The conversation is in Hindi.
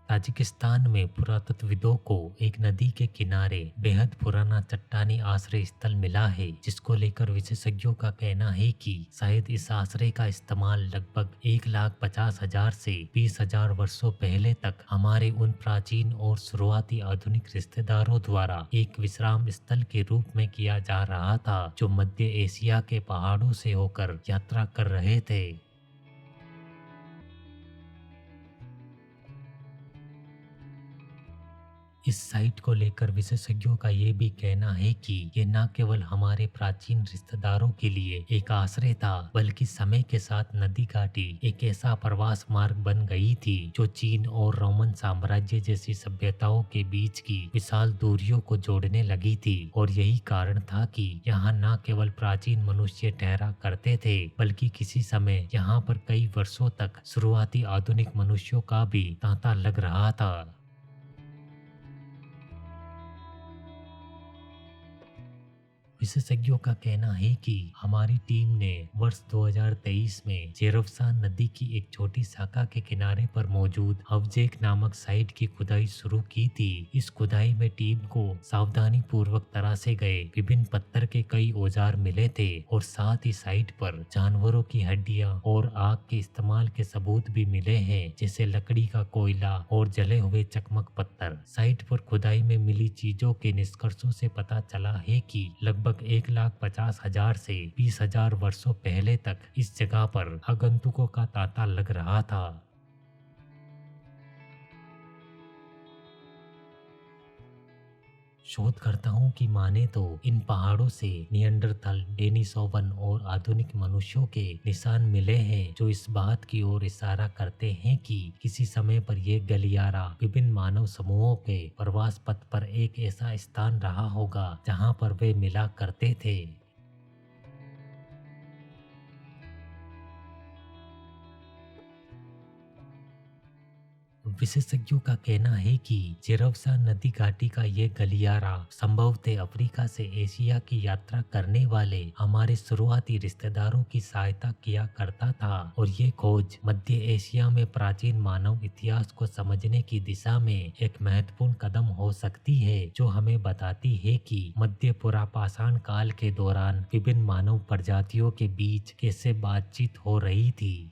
ताजिकिस्तान में पुरातत्वविदों को एक नदी के किनारे बेहद पुराना चट्टानी आश्रय स्थल मिला है, जिसको लेकर विशेषज्ञों का कहना है कि शायद इस आश्रय का इस्तेमाल लगभग 1,50,000 से 20,000 वर्षों पहले तक हमारे उन प्राचीन और शुरुआती आधुनिक रिश्तेदारों द्वारा एक विश्राम स्थल के रूप में किया जा रहा था, जो मध्य एशिया के पहाड़ों से होकर यात्रा कर रहे थे। इस साइट को लेकर विशेषज्ञों का ये भी कहना है कि ये न केवल हमारे प्राचीन रिश्तेदारों के लिए एक आश्रय था, बल्कि समय के साथ नदी घाटी एक ऐसा प्रवास मार्ग बन गई थी जो चीन और रोमन साम्राज्य जैसी सभ्यताओं के बीच की विशाल दूरियों को जोड़ने लगी थी। और यही कारण था कि यहाँ न केवल प्राचीन मनुष्य ठहरा करते थे, बल्कि किसी समय यहाँ पर कई वर्षों तक शुरुआती आधुनिक मनुष्यों का भी तांता लग रहा था। विशेषज्ञों का कहना है कि हमारी टीम ने वर्ष 2023 में जेरोफसा नदी की एक छोटी शाखा के किनारे पर मौजूद हवजेक नामक साइट की खुदाई शुरू की थी। इस खुदाई में टीम को सावधानी पूर्वक तराशे गए विभिन्न पत्थर के कई औजार मिले थे और साथ ही साइट पर जानवरों की हड्डियां और आग के इस्तेमाल के सबूत भी मिले हैं, जैसे लकड़ी का कोयला और जले हुए चकमक पत्थर। साइट पर खुदाई में मिली चीजों के निष्कर्षों से पता चला है कि लगभग 1,50,000 से 20,000 वर्षों पहले तक इस जगह पर आगंतुकों का तांता लग रहा था। शोधकर्ताओं की माने तो इन पहाड़ों से निएंडरथल, डेनिसोवन और आधुनिक मनुष्यों के निशान मिले हैं, जो इस बात की ओर इशारा करते हैं कि किसी समय पर ये गलियारा विभिन्न मानव समूहों के प्रवास पथ पर एक ऐसा स्थान रहा होगा जहां पर वे मिला करते थे। विशेषज्ञों का कहना है कि जेरोफसा नदी घाटी का ये गलियारा संभवतः अफ्रीका से एशिया की यात्रा करने वाले हमारे शुरुआती रिश्तेदारों की सहायता किया करता था, और ये खोज मध्य एशिया में प्राचीन मानव इतिहास को समझने की दिशा में एक महत्वपूर्ण कदम हो सकती है, जो हमें बताती है कि मध्य पुरापाषाण काल के दौरान विभिन्न मानव प्रजातियों के बीच कैसे बातचीत हो रही थी।